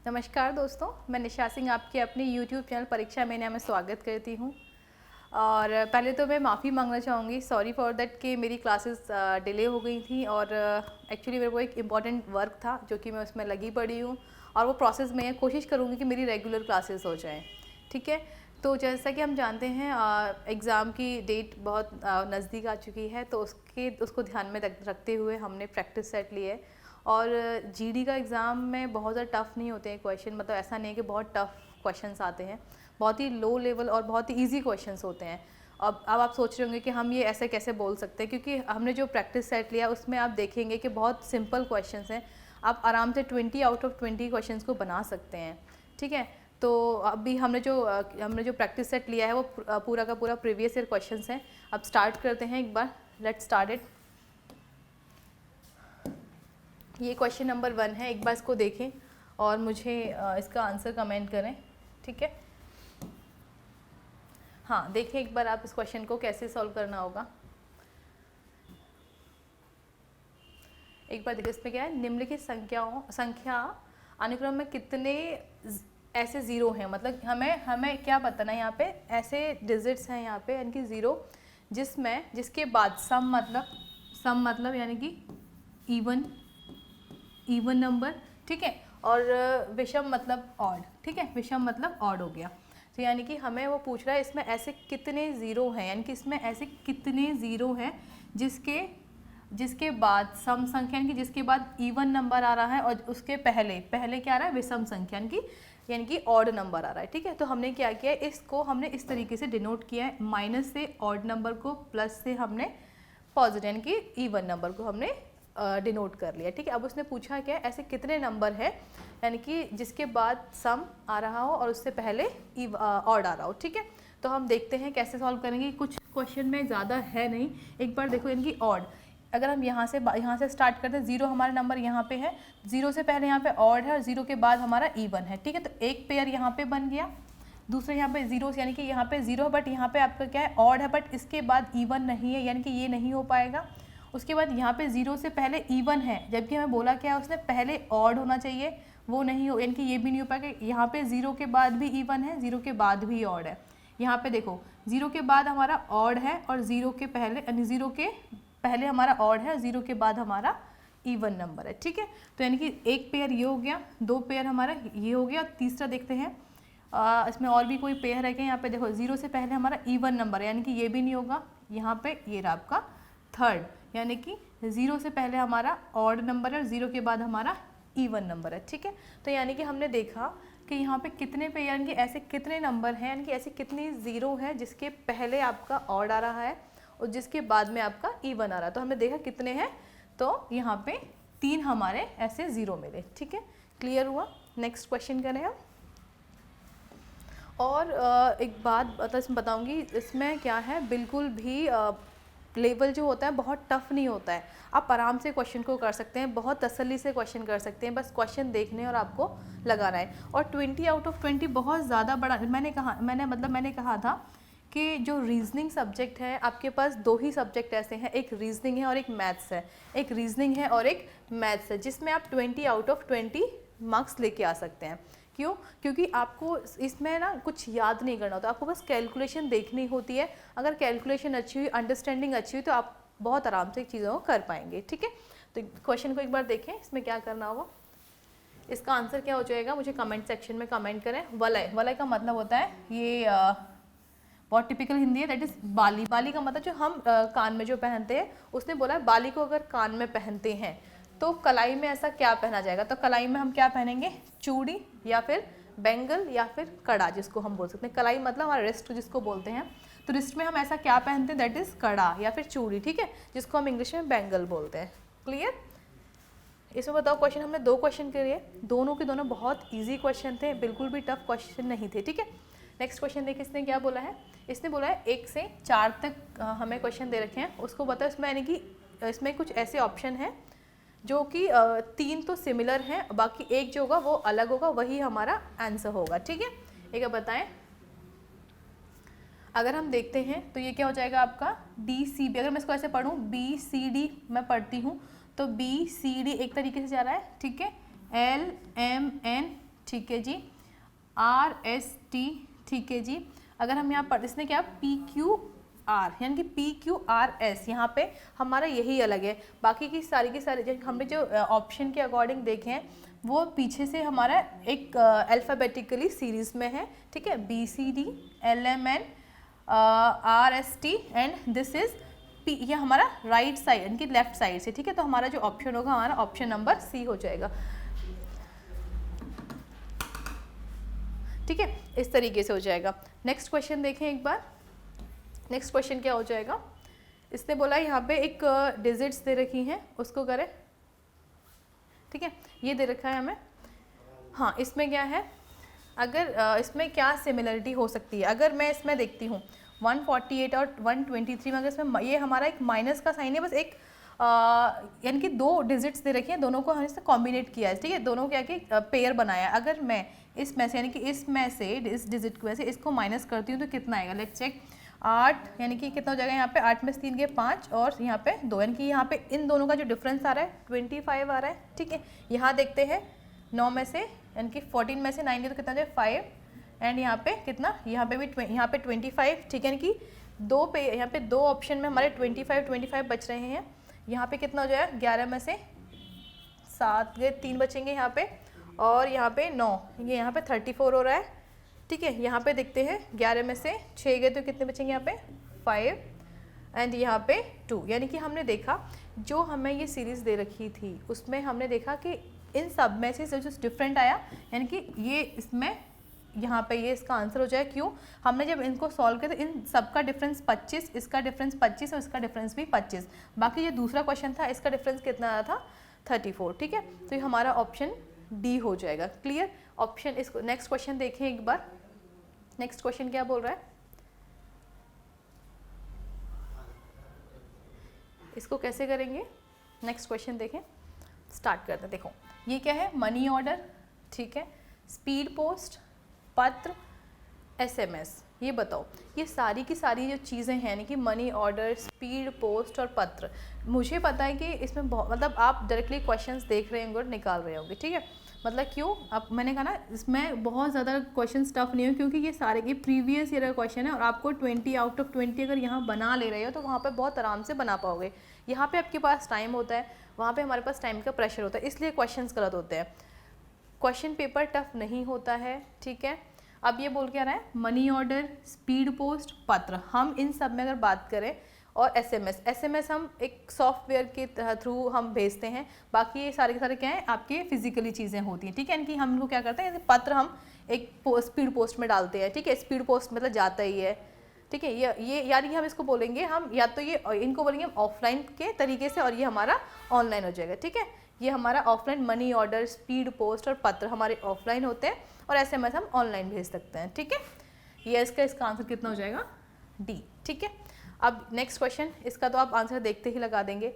नमस्कार दोस्तों, मैं निशा सिंह आपके अपने YouTube चैनल परीक्षा में स्वागत करती हूँ। और पहले तो मैं माफ़ी मांगना चाहूँगी, सॉरी फॉर दैट कि मेरी क्लासेस डिले हो गई थी और एक्चुअली मेरे को एक इम्पॉर्टेंट वर्क था जो कि मैं उसमें लगी पड़ी हूँ और वो प्रोसेस में कोशिश करूँगी कि मेरी रेगुलर क्लासेस हो जाएँ। ठीक है, तो जैसा कि हम जानते हैं एग्ज़ाम की डेट बहुत नज़दीक आ चुकी है, तो उसको ध्यान में रखते हुए हमने प्रैक्टिस सेट ली है। और जीडी का एग्ज़ाम में बहुत ज़्यादा टफ़ नहीं होते हैं क्वेश्चन, मतलब ऐसा नहीं है कि बहुत टफ़ क्वेश्चंस आते हैं, बहुत ही लो लेवल और बहुत ही इजी क्वेश्चंस होते हैं। अब आप सोच रहे होंगे कि हम ये ऐसे कैसे बोल सकते हैं, क्योंकि हमने जो प्रैक्टिस सेट लिया उसमें आप देखेंगे कि बहुत सिंपल क्वेश्चंस हैं। आप आराम से 20 आउट ऑफ 20 क्वेश्चंस को बना सकते हैं। ठीक है, तो अभी हमने जो प्रैक्टिस सेट लिया है वो पूरा का पूरा प्रीवियस ईयर क्वेश्चंस हैं। अब स्टार्ट करते हैं एक बार, लेट्स स्टार्ट इट। ये क्वेश्चन नंबर 1 है, एक बार इसको देखें और मुझे इसका आंसर कमेंट करें। ठीक है, हाँ देखें एक बार आप इस क्वेश्चन को कैसे सॉल्व करना होगा। एक बार देखिए इसमें क्या है, निम्नलिखित संख्या अनुक्रम में कितने ऐसे ज़ीरो हैं, मतलब हमें क्या पता ना, यहाँ पे ऐसे डिजिट्स हैं यहाँ पे यानी कि ज़ीरो, जिसके बाद सम मतलब यानी कि इवन नंबर। ठीक है, और विषम मतलब ऑड। ठीक है, विषम मतलब ऑड हो गया। तो यानी कि हमें वो पूछ रहा है इसमें ऐसे कितने ज़ीरो हैं, यानी कि इसमें ऐसे कितने ज़ीरो हैं जिसके बाद सम संख्या यानी कि जिसके बाद इवन नंबर आ रहा है और उसके पहले क्या आ रहा है, विषम संख्या यानी कि ऑड नंबर आ रहा है। ठीक है, तो हमने क्या किया है, इसको हमने इस तरीके से डिनोट किया है, माइनस से ऑड नंबर को, प्लस से हमने पॉजिटिव यानी कि इवन नंबर को हमने डिनोट कर लिया। ठीक है, अब उसने पूछा क्या, ऐसे कितने नंबर है यानी कि जिसके बाद सम आ रहा हो और उससे पहले ऑड आ रहा हो। ठीक है, तो हम देखते हैं कैसे सॉल्व करेंगे। कुछ क्वेश्चन में ज़्यादा है नहीं, एक बार देखो यानी कि ऑड, अगर हम यहाँ से स्टार्ट करते हैं, ज़ीरो हमारा नंबर यहाँ पे है, ज़ीरो से पहले यहाँ पे ऑड है और ज़ीरो के बाद हमारा इवन है। ठीक है, तो एक पेयर यहाँ पे बन गया, दूसरे यहाँ पे जीरो यानी कि यहाँ पे ज़ीरो बट यहाँ पे आपका क्या है, ऑड है बट इसके बाद इवन नहीं है, यानी कि ये नहीं हो पाएगा। उसके बाद यहाँ पे ज़ीरो से पहले इवन है, जबकि हमें बोला क्या है, उसने पहले ऑड होना चाहिए, वो नहीं हो, यानी कि ये भी नहीं हो पाएगा। यहाँ पे ज़ीरो के बाद भी इवन है, ज़ीरो के बाद भी ऑड है। यहाँ पे देखो ज़ीरो के बाद हमारा ऑड है और ज़ीरो के पहले हमारा ऑड है, ज़ीरो के बाद हमारा इवन नंबर है। ठीक है, तो यानी कि एक पेयर ये हो गया, दो पेयर हमारा ये हो गया, तीसरा देखते हैं इसमें और भी कोई पेयर है क्या। यहाँ पे देखो ज़ीरो से पहले हमारा इवन नंबर है, यानी कि ये भी नहीं होगा। यहाँ पे ये रहा आपका थर्ड, यानी कि ज़ीरो से पहले हमारा ऑड नंबर है और ज़ीरो के बाद हमारा इवन नंबर है। ठीक है, तो यानी कि हमने देखा कि यहाँ पे कितने पे यानी कि ऐसे कितने नंबर हैं, यानी कि ऐसी कितनी ज़ीरो है जिसके पहले आपका ऑड आ रहा है और जिसके बाद में आपका इवन आ रहा है। तो हमने देखा कितने हैं, तो यहाँ पे 3 हमारे ऐसे ज़ीरो मिले। ठीक है, क्लियर हुआ। नेक्स्ट क्वेश्चन करें हम। और एक बात इसमें बताऊँगी, इसमें क्या है, बिल्कुल भी लेवल जो होता है बहुत टफ नहीं होता है, आप आराम से क्वेश्चन को कर सकते हैं, बहुत तसल्ली से क्वेश्चन कर सकते हैं, बस क्वेश्चन देखने और आपको लगाना है। और 20 आउट ऑफ 20 बहुत ज़्यादा बड़ा, मैंने कहा था कि जो रीजनिंग सब्जेक्ट है आपके पास, दो ही सब्जेक्ट ऐसे हैं, एक रीजनिंग है और एक मैथ्स है, जिसमें आप 20 आउट ऑफ 20 मार्क्स लेके आ सकते हैं। क्यों? क्योंकि आपको इसमें ना कुछ याद नहीं करना होता, आपको बस कैलकुलेशन देखनी होती है। अगर कैलकुलेशन अच्छी हुई, अंडरस्टैंडिंग अच्छी हुई, तो आप बहुत आराम से चीज़ों को कर पाएंगे। ठीक है, तो क्वेश्चन को एक बार देखें, इसमें क्या करना होगा, इसका आंसर क्या हो जाएगा, मुझे कमेंट सेक्शन में कमेंट करें। वलय का मतलब होता है, ये बहुत टिपिकल हिंदी है, दैट इज़ बाली। बाली का मतलब जो हम कान में जो पहनते हैं, उसने बोला है बाली को अगर कान में पहनते हैं तो कलाई में ऐसा क्या पहना जाएगा। तो कलाई में हम क्या पहनेंगे, चूड़ी या फिर बैंगल या फिर कड़ा, जिसको हम बोल सकते हैं। कलाई मतलब हमारा रिस्ट जिसको बोलते हैं, तो रिस्ट में हम ऐसा क्या पहनते हैं, दैट इज़ कड़ा या फिर चूड़ी। ठीक है, जिसको हम इंग्लिश में बैंगल बोलते हैं। क्लियर। इसमें बताओ, क्वेश्चन हमने 2 क्वेश्चन किए, दोनों के दोनों बहुत ईजी क्वेश्चन थे, बिल्कुल भी टफ क्वेश्चन नहीं थे। ठीक है, नेक्स्ट क्वेश्चन देखिए, इसने क्या बोला है, इसने बोला है 1 से 4 तक हमें क्वेश्चन दे रखे हैं, उसको बताओ इसमें, यानी कि इसमें कुछ ऐसे ऑप्शन हैं जो कि 3 तो सिमिलर हैं, बाकी एक जो होगा वो अलग होगा, वही हमारा आंसर होगा। ठीक है, एक अब बताएं, अगर हम देखते हैं तो ये क्या हो जाएगा आपका DCB। अगर मैं इसको ऐसे पढ़ूँ, BCD मैं पढ़ती हूँ, तो BCD एक तरीके से जा रहा है। ठीक है, LMN ठीक है जी, आर एस टी, ठीक है जी। अगर हम यहाँ पर इसने क्या पी क्यू आर यानी कि पी क्यू आर एस, यहाँ पे हमारा यही अलग है। बाकी की सारी जो हमने जो ऑप्शन के अकॉर्डिंग देखे हैं वो पीछे से हमारा एक अल्फ़ाबेटिकली सीरीज में है, ठीक है, B C D L M N R S T and this is P, ये हमारा राइट साइड यानी कि लेफ्ट साइड से, ठीक है। तो हमारा जो ऑप्शन होगा हमारा ऑप्शन नंबर सी हो जाएगा, ठीक है, इस तरीके से हो जाएगा। नेक्स्ट क्वेश्चन देखें एक बार। नेक्स्ट क्वेश्चन क्या हो जाएगा, इसने बोला यहाँ पे एक डिजिट्स दे रखी हैं उसको करें, ठीक है, ये दे रखा है हमें। हाँ, इसमें क्या है, अगर इसमें क्या सिमिलरिटी हो सकती है, अगर मैं इसमें देखती हूँ 148 और 123 में, अगर इसमें ये हमारा एक माइनस का साइन है, बस एक यानी कि दो डिजिट्स दे रखी हैं, दोनों को हमने कॉम्बिनेट किया है, ठीक है, दोनों क्या कि पेयर बनाया। अगर मैं इसमें से यानी कि इसमें से इस डिजिट की वजह से इसको माइनस करती हूँ तो कितना आएगा, लेट्स चेक। 8 यानी कि कितना हो जाएगा यहाँ पे, 8 में से 3 के 5 और यहाँ पे 2, यानी कि यहाँ पे इन दोनों का जो डिफरेंस आ रहा है 25 आ रहा है, ठीक है। यहाँ देखते हैं 9 में से यानी कि 14 में से 9 के तो कितना हो जाए 5 एंड यहाँ पे कितना, यहाँ पे भी यहाँ पे 25, ठीक है, यानी कि दो पे यहाँ पे दो ऑप्शन में हमारे 25 बच रहे हैं। यहाँ पे कितना हो जाएगा, 11 में से 7 गए 3 बचेंगे यहाँ पे, और यहाँ पे 9, ये यहाँ पे 34 हो रहा है, ठीक है। यहाँ पे देखते हैं 11 में से 6 गए तो कितने बचेंगे यहाँ पे 5 एंड यहाँ पे 2, यानी कि हमने देखा जो हमें ये सीरीज़ दे रखी थी उसमें हमने देखा कि इन सब में से जो डिफरेंट आया, यानी कि ये इसमें यहाँ पे ये इसका आंसर हो जाए। क्यों, हमने जब इनको सॉल्व किया तो इन सब का डिफरेंस 25, इसका डिफरेंस 25 और इसका डिफरेंस भी 25। बाकी ये दूसरा क्वेश्चन था, इसका डिफरेंस कितना आया था 34, ठीक है। तो ये हमारा ऑप्शन डी हो जाएगा। क्लियर। ऑप्शन इसको नेक्स्ट क्वेश्चन देखें एक बार। नेक्स्ट क्वेश्चन क्या बोल रहा है, इसको कैसे करेंगे, नेक्स्ट क्वेश्चन देखें, स्टार्ट करते हैं। देखो ये क्या है, मनी ऑर्डर, ठीक है, स्पीड पोस्ट, पत्र, एसएमएस। ये बताओ ये सारी की सारी जो चीज़ें हैं यानी कि मनी ऑर्डर, स्पीड पोस्ट और पत्र, मुझे पता है कि इसमें बहुत मतलब आप डायरेक्टली क्वेश्चंस देख रहे होंगे और निकाल रहे होंगे, ठीक है। मतलब क्यों, अब मैंने कहा ना इसमें बहुत ज़्यादा क्वेश्चन टफ नहीं हो, क्योंकि ये सारे के प्रीवियस ईयर का क्वेश्चन है और आपको 20 आउट ऑफ 20 अगर यहाँ बना ले रहे हो तो वहाँ पर बहुत आराम से बना पाओगे। यहाँ पर आपके पास टाइम होता है, वहाँ पर हमारे पास टाइम का प्रेशर होता है, इसलिए क्वेश्चन गलत होते हैं। क्वेश्चन पेपर टफ नहीं होता है, ठीक है। अब ये बोल के आ रहा है मनी ऑर्डर, स्पीड पोस्ट, पत्र, हम इन सब में अगर बात करें, और एसएमएस हम एक सॉफ्टवेयर के थ्रू हम भेजते हैं। बाकी ये सारे के सारे क्या हैं, आपके फिजिकली चीज़ें होती हैं, ठीक है। इनकी हम इनको क्या करते हैं, पत्र हम एक स्पीड पोस्ट में डालते हैं, ठीक है। स्पीड पोस्ट मतलब जाता ही है, ठीक है। ये यानी हम इसको बोलेंगे, हम या तो ये इनको बोलेंगे ऑफलाइन के तरीके से और ये हमारा ऑनलाइन हो जाएगा, ठीक है। ये हमारा offline money order, speed post और पत्र हमारे ऑफलाइन होते हैं और एसएमएस हम ऑनलाइन भेज सकते हैं, ठीक है। ये इसका आंसर कितना हो जाएगा, डी, ठीक है। अब नेक्स्ट क्वेश्चन, इसका तो आप आंसर देखते ही लगा देंगे।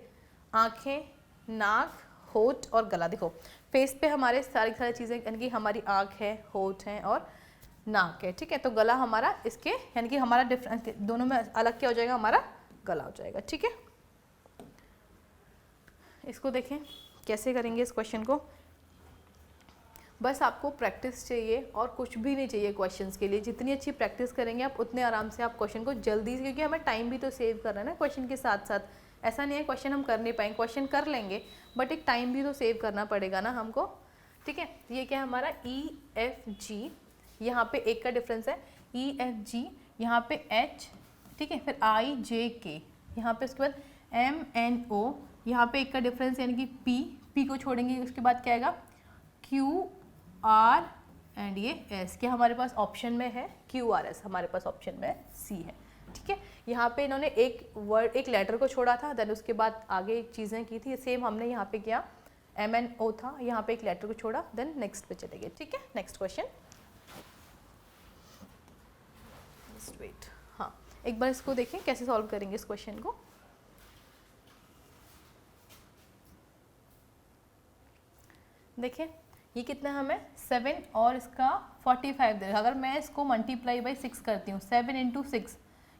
आँखें, नाक, होठ और गला। देखो फेस पे हमारे सारी चीज़ें यानी कि हमारी आँख है, होठ है और नाक है, ठीक है। तो गला हमारा इसके यानी कि हमारा डिफरेंस दोनों में अलग क्या हो जाएगा, हमारा गला हो जाएगा, ठीक है। इसको देखें कैसे करेंगे इस क्वेश्चन को। बस आपको प्रैक्टिस चाहिए और कुछ भी नहीं चाहिए क्वेश्चंस के लिए। जितनी अच्छी प्रैक्टिस करेंगे आप उतने आराम से आप क्वेश्चन को जल्दी से, क्योंकि हमें टाइम भी तो सेव करना है ना क्वेश्चन के साथ साथ। ऐसा नहीं है क्वेश्चन हम कर नहीं पाएंगे, क्वेश्चन कर लेंगे बट एक टाइम भी तो सेव करना पड़ेगा ना हमको, ठीक है। ये क्या है हमारा EFG, यहाँ पे एक का डिफरेंस है EFG, यहाँ पे H, ठीक है, फिर IJK, यहाँ पे उसके बाद MNO, यहाँ पे एक का डिफरेंस यानी कि P को छोड़ेंगे उसके बाद क्या आएगा QR एंड ये S, क्या हमारे पास ऑप्शन में है QRS, हमारे पास ऑप्शन में C है, ठीक है। यहाँ पे इन्होंने एक लेटर को छोड़ा था, देन उसके बाद आगे चीज़ें की थी, सेम हमने यहाँ पे किया। MNO था, यहाँ पे एक लेटर को छोड़ा, देन नेक्स्ट पे चले गए, ठीक है। नेक्स्ट क्वेश्चन, वेट, हाँ एक बार इसको देखें कैसे सॉल्व करेंगे इस क्वेश्चन को। देखें ये कितना हमें 7 और इसका 45 देगा। अगर मैं इसको मल्टीप्लाई बाई 6 करती हूँ, 7 इंटू 6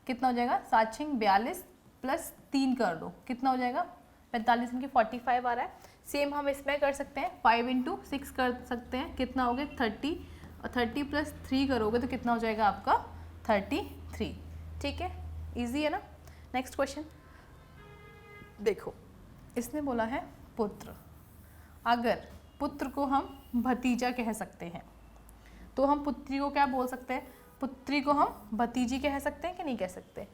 कितना हो जाएगा, 7 6 42 प्लस 3 कर दो, कितना हो जाएगा 45, इनकी 45 आ रहा है। सेम हम इसमें कर सकते हैं, 5 इंटू 6 कर सकते हैं, कितना हो गया 30, और 30 प्लस 3 करोगे तो कितना हो जाएगा आपका 33। ठीक है, इजी है ना। नेक्स्ट क्वेश्चन देखो, इसने बोला है पुत्र, अगर पुत्र को हम भतीजा कह सकते हैं तो हम पुत्री को क्या बोल सकते हैं, पुत्री को हम भतीजी कह सकते हैं कि नहीं कह सकते,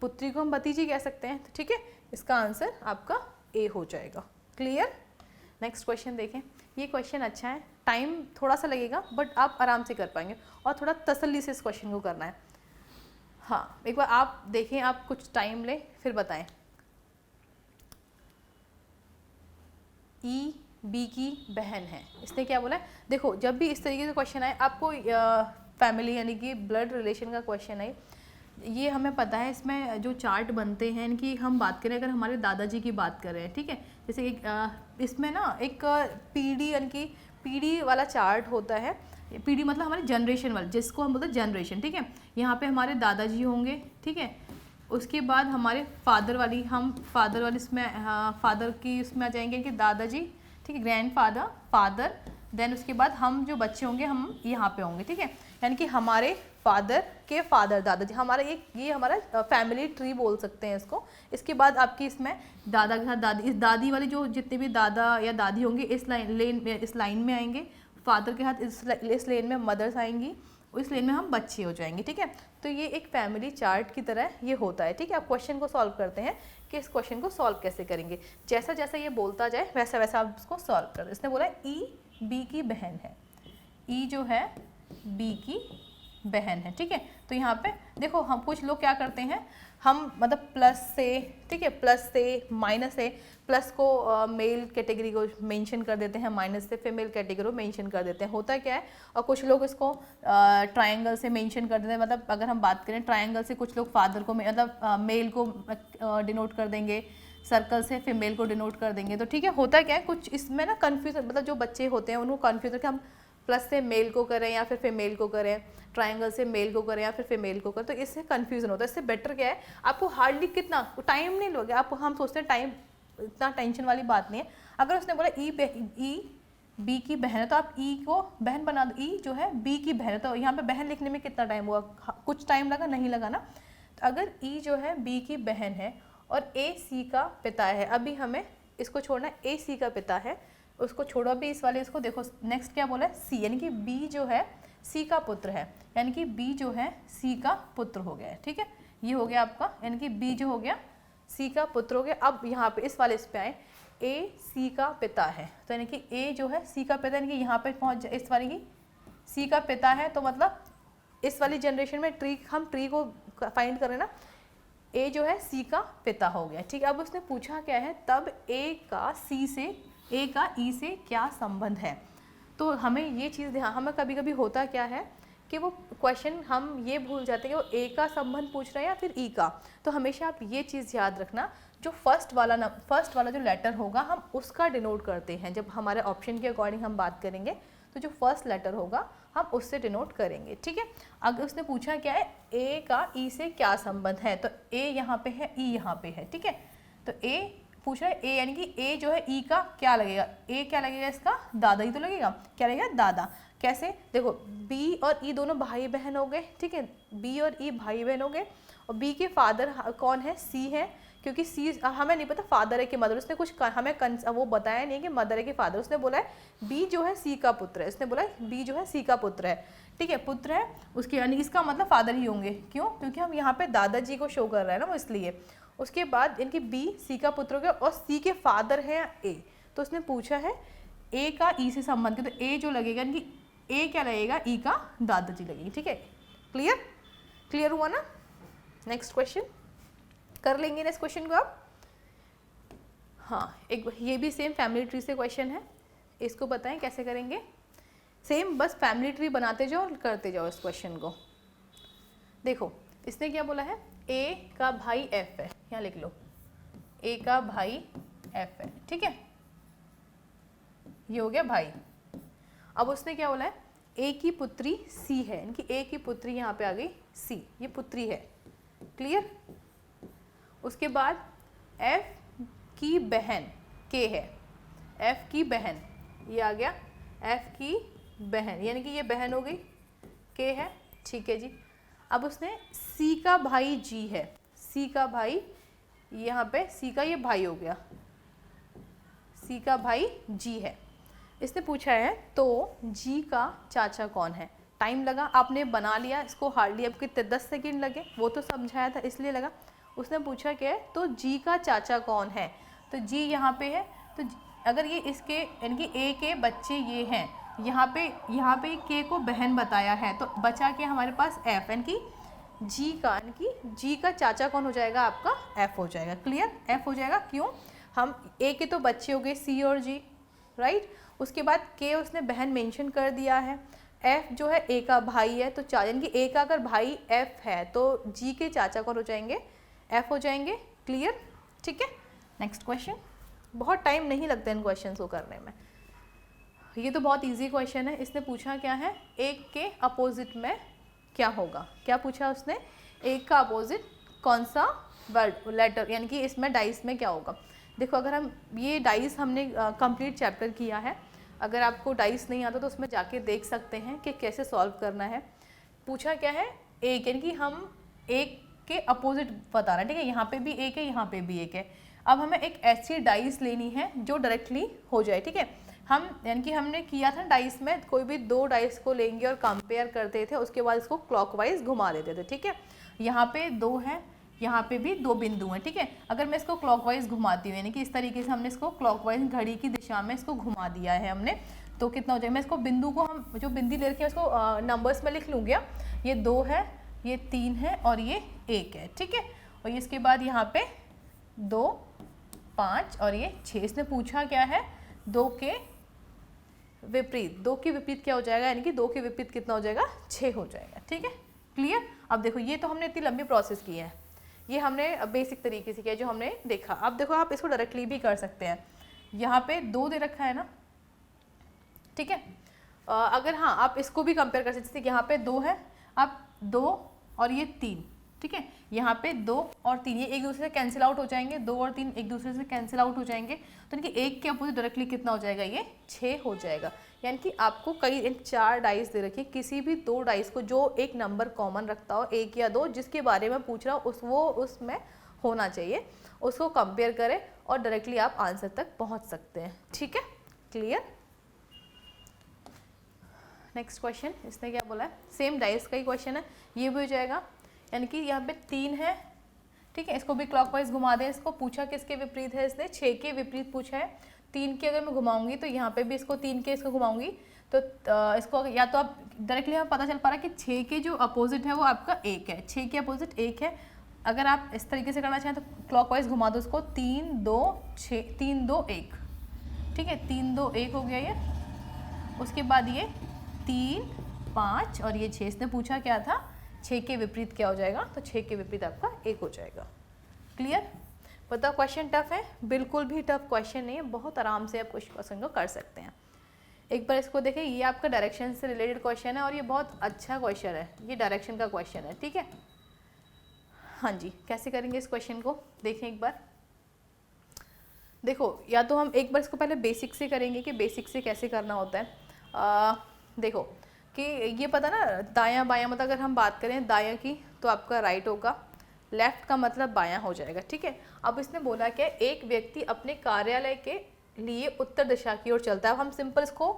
पुत्री को हम भतीजी कह सकते हैं। तो ठीक है, इसका आंसर आपका ए हो जाएगा। क्लियर। नेक्स्ट क्वेश्चन देखें, ये क्वेश्चन अच्छा है, टाइम थोड़ा सा लगेगा बट आप आराम से कर पाएंगे, और थोड़ा तसल्ली से इस क्वेश्चन को करना है। हाँ, एक बार आप देखें, आप कुछ टाइम लें फिर बताएं। ई बी की बहन है, इसने क्या बोला है, देखो जब भी इस तरीके से क्वेश्चन आए, आपको फैमिली यानी कि ब्लड रिलेशन का क्वेश्चन आए, ये हमें पता है इसमें जो चार्ट बनते हैं इनकी हम बात करें, अगर हमारे दादाजी की बात कर रहे हैं, ठीक है, जैसे एक इसमें ना एक पीढ़ी यानी कि पीढ़ी वाला चार्ट होता है, पीढ़ी मतलब हमारे जनरेशन वाला, जिसको हम बोलते हैं जनरेशन। ठीक है, यहाँ पे हमारे दादाजी होंगे, ठीक है, उसके बाद हमारे फादर वाली, हम फादर वाली इसमें फादर की उसमें आ जाएंगे कि दादाजी, ठीक है, ग्रैंड फादर, फादर, देन उसके बाद हम जो बच्चे होंगे हम यहाँ पे होंगे। ठीक है, यानी कि हमारे फादर के फादर दादाजी, हमारा ये हमारा फैमिली ट्री बोल सकते हैं इसको। इसके बाद आपकी इसमें दादा के साथ दादी, इस दादी वाली जो जितने भी दादा या दादी होंगे इस लाइन में आएंगे, फादर के साथ इस लेन में मदर्स आएंगी, इस लेन में हम बच्चे हो जाएंगे। ठीक है, तो ये एक फैमिली चार्ट की तरह ये होता है। ठीक है, आप क्वेश्चन को सॉल्व करते हैं कि इस क्वेश्चन को सॉल्व कैसे करेंगे, जैसा जैसा ये बोलता जाए वैसा वैसा आप उसको सॉल्व कर। इसने बोला ई बी की बहन है, ई जो है बी की बहन है। ठीक है, तो यहाँ पे देखो, हम कुछ लोग क्या करते हैं, हम मतलब प्लस से, ठीक है, प्लस से माइनस से, प्लस को मेल कैटेगरी को मेंशन कर देते हैं, माइनस से फीमेल कैटेगरी को मेंशन कर देते हैं, होता क्या है। और कुछ लोग इसको ट्रायंगल से मेंशन कर देते हैं, मतलब अगर हम बात करें ट्रायंगल से कुछ लोग फादर को मतलब मेल को डिनोट कर देंगे, सर्कल से फीमेल को डिनोट कर देंगे। तो ठीक है, होता क्या है, कुछ इसमें ना कन्फ्यूजन, मतलब जो बच्चे होते हैं उनको कन्फ्यूजन कि हम प्लस से मेल को करें या फिर फीमेल को करें, ट्रायंगल से मेल को करें या फिर फीमेल को करें, तो इससे कन्फ्यूजन होता है। इससे बेटर क्या है, आपको हार्डली कितना टाइम नहीं लोगे आप, हम सोचते हैं टाइम, इतना टेंशन वाली बात नहीं है। अगर उसने बोला ई बी की बहन है तो आप ई को बहन बना दो, ई जो है बी की बहन है, तो यहाँ पे बहन लिखने में कितना टाइम हुआ, कुछ टाइम लगा, नहीं लगा ना। तो अगर ई जो है बी की बहन है और ए सी का पिता है, अभी हमें इसको छोड़ना है, ए सी का पिता है, उसको छोड़ो अभी इस वाले इसको। देखो नेक्स्ट क्या बोला है, सी, यानी कि बी जो है सी का पुत्र है, यानी कि बी जो है सी का पुत्र हो गया है। ठीक है, ये हो गया आपका, यानी कि बी जो हो गया सी का पुत्र हो गया। अब यहाँ पे इस वाले इस पे आए, ए सी का पिता है, तो यानी कि ए जो है सी का पिता, यानी कि यहाँ पे पहुँच जाए, इस वाली की सी का पिता है, तो मतलब इस वाली जनरेशन में ट्री, हम ट्री को फाइंड करें ना, ए जो है सी का पिता हो गया। ठीक है, अब उसने पूछा क्या है, तब ए का सी से, ए का ई से क्या संबंध है। तो हमें ये चीज़ ध्यान, हमें कभी कभी होता क्या है कि वो क्वेश्चन हम ये भूल जाते हैं कि वो ए का संबंध पूछ रहे हैं या फिर ई का। तो हमेशा आप ये चीज़ याद रखना, जो फर्स्ट वाला जो लेटर होगा हम उसका डिनोट करते हैं। जब हमारे ऑप्शन के अकॉर्डिंग हम बात करेंगे तो जो फर्स्ट लेटर होगा हम उससे डिनोट करेंगे। ठीक है, अगर उसने पूछा क्या है, ए का ई से क्या संबंध है, तो ए यहाँ पे है, ई यहाँ पे है। ठीक है, तो ए पूछ रहा है ए, यानी कि ए जो है ई का क्या लगेगा, ए क्या लगेगा, इसका दादा ही तो लगेगा, क्या लगेगा, दादा। कैसे, देखो बी और ई दोनों भाई बहन हो गए। ठीक है, बी और ई भाई बहन हो गए, और बी के फादर कौन है, सी है, क्योंकि सी हमें नहीं पता फादर है कि मदर, उसने कुछ हमें वो बताया नहीं कि मदर है कि फादर, उसने बोला है बी जो है सी का पुत्र है, उसने बोला है बी जो है सी का पुत्र है। ठीक है, पुत्र है उसके, यानी इसका मतलब फादर ही होंगे, क्यों, क्योंकि हम यहाँ पे दादाजी को शो कर रहे हैं ना, वो इसलिए। उसके बाद इनकी बी सी का पुत्र हो गया और सी के फादर है ए, तो उसने पूछा है ए का ई से संबंध, तो ए जो लगेगा, यानी कि ए क्या लगेगा, ई का दादाजी लगेगी। ठीक है, क्लियर, क्लियर हुआ ना। नेक्स्ट क्वेश्चन कर लेंगे ना इस क्वेश्चन को आप। हाँ, एक ये भी सेम फैमिली ट्री से क्वेश्चन है, इसको बताएं कैसे करेंगे। सेम बस फैमिली ट्री बनाते जाओ और करते जाओ इस क्वेश्चन को। देखो इसने क्या बोला है, ए का भाई एफ है, यहाँ लिख लो, ए का भाई एफ है। ठीक है, ये हो गया भाई। अब उसने क्या बोला है, ए की पुत्री सी है, यानी कि ए की पुत्री यहाँ पे आ गई सी, ये पुत्री है। क्लियर। उसके बाद एफ की बहन के है, एफ की बहन, ये आ गया एफ की बहन, यानी कि ये बहन हो गई, के है, ठीक है जी। अब उसने सी का भाई जी है, सी का भाई, यहाँ पे सी का ये भाई हो गया, सी का भाई जी है, इसने पूछा है तो जी का चाचा कौन है। टाइम लगा, आपने बना लिया इसको, हार्डली अब कितने 10 सेकंड लगे, वो तो समझाया था इसलिए लगा। उसने पूछा क्या है, तो जी का चाचा कौन है, तो जी यहाँ पे है, तो अगर ये इसके यानी कि ए के बच्चे ये हैं, यहाँ पे के को बहन बताया है, तो बचा के हमारे पास एफ, यानी कि जी का चाचा कौन हो जाएगा, आपका एफ हो जाएगा। क्लियर, एफ हो जाएगा। क्यों, हम ए के तो बच्चे हो गए सी और जी, राइट। उसके बाद के उसने बहन मेंशन कर दिया है, एफ जो है ए का भाई है, तो यानी कि ए का अगर भाई एफ है तो जी के चाचा कौन हो जाएंगे, एफ हो जाएंगे। क्लियर, ठीक है। नेक्स्ट क्वेश्चन, बहुत टाइम नहीं लगता इन क्वेश्चन को करने में, ये तो बहुत इजी क्वेश्चन है। इसने पूछा क्या है, एक के अपोजिट में क्या होगा, क्या पूछा उसने, एक का अपोजिट कौन सा वर्ड लेटर, यानी कि इसमें डाइस में क्या होगा। देखो अगर हम ये डाइस हमने कंप्लीट चैप्टर किया है, अगर आपको डाइस नहीं आता तो उसमें जाके देख सकते हैं कि कैसे सॉल्व करना है। पूछा क्या है, एक, यानी कि हम एक के अपोजिट बता रहे हैं, ठीक है, यहाँ पे भी एक है, यहाँ पे भी एक है। अब हमें एक ऐसी डाइस लेनी है जो डायरेक्टली हो जाए, ठीक है। हम यानी कि हमने किया था डाइस में, कोई भी दो डाइस को लेंगे और कंपेयर करते थे, उसके बाद इसको क्लॉकवाइज घुमा देते थे, ठीक है। यहाँ पे दो है, यहाँ पे भी दो बिंदु हैं, ठीक है। अगर मैं इसको क्लॉकवाइज घुमाती हूँ, यानी कि इस तरीके से हमने इसको क्लॉकवाइज घड़ी की दिशा में इसको घुमा दिया है हमने, तो कितना हो जाएगा, मैं इसको बिंदु को, हम जो बिंदी ले रखी है उसको नंबर्स में लिख लूँगी। ये 2 है, ये 3 है और ये 1 है, ठीक है। और इसके बाद यहाँ पे 2, 5 और ये 6। इसने पूछा क्या है, 2 के विपरीत, 2 के विपरीत क्या हो जाएगा, यानी कि 2 के विपरीत कितना हो जाएगा, 6 हो जाएगा, ठीक है। क्लियर। अब देखो ये तो हमने इतनी लंबी प्रोसेस की है, ये हमने बेसिक तरीके से किया जो हमने देखा। अब देखो आप इसको डायरेक्टली भी कर सकते हैं, यहाँ पे 2 दे रखा है ना, ठीक है। अगर हाँ आप इसको भी कंपेयर कर सकते हैं, यहाँ पे 2 है, आप 2 और ये 3, ठीक है, यहाँ पे 2 और 3 ये एक दूसरे से कैंसिल आउट हो जाएंगे, 2 और 3 एक दूसरे से कैंसिल आउट हो जाएंगे, तो इनकी एक के अपोजिट डायरेक्टली कितना हो जाएगा, ये 6 हो जाएगा। यानी कि आपको कई 4 डाइस दे रखी है, किसी भी 2 डाइस को जो एक नंबर कॉमन रखता हो, 1 या 2, जिसके बारे में पूछ रहा हो वो उसमें होना चाहिए, उसको कंपेयर करें और डायरेक्टली आप आंसर तक पहुँच सकते हैं, ठीक है। क्लियर। नेक्स्ट क्वेश्चन, इसने क्या बोला है, सेम डाइस का ही क्वेश्चन है, ये भी हो जाएगा। यानी कि यहाँ पे 3 है, ठीक है, इसको भी क्लॉकवाइज घुमा दें। इसको पूछा किसके विपरीत है, इसने 6 के विपरीत पूछा है। 3 के अगर मैं घुमाऊंगी तो यहाँ पे भी इसको 3 के इसको घुमाऊंगी तो इसको या तो आप डायरेक्टली हमें पता चल पा रहा है कि 6 के जो अपोजिट है वो आपका 1 है, 6 के अपोजिट 1 है। अगर आप इस तरीके से करना चाहें तो क्लॉकवाइज घुमा दो इसको, 3 2 6 3 2 1, ठीक है, 3 2 1 हो गया ये। उसके बाद ये 3 5 और ये 6। इसने पूछा क्या था, 6 के विपरीत क्या हो जाएगा, तो 6 के विपरीत आपका 1 हो जाएगा। क्लियर। बताओ क्वेश्चन टफ है, बिल्कुल भी टफ क्वेश्चन नहीं है, बहुत आराम से आप क्वेश्चन को कर सकते हैं। एक बार इसको देखें, ये आपका डायरेक्शन से रिलेटेड क्वेश्चन है और ये बहुत अच्छा क्वेश्चन है, ये डायरेक्शन का क्वेश्चन है, ठीक है। हाँ जी, कैसे करेंगे इस क्वेश्चन को देखें एक बार। देखो या तो हम एक बार इसको पहले बेसिक से करेंगे कि बेसिक से कैसे करना होता है। देखो कि ये पता ना, दायां बायां मतलब अगर हम बात करें दायां की तो आपका राइट होगा, लेफ्ट का मतलब बायां हो जाएगा, ठीक है। अब इसने बोला कि एक व्यक्ति अपने कार्यालय के लिए उत्तर दिशा की ओर चलता है। अब हम सिंपल इसको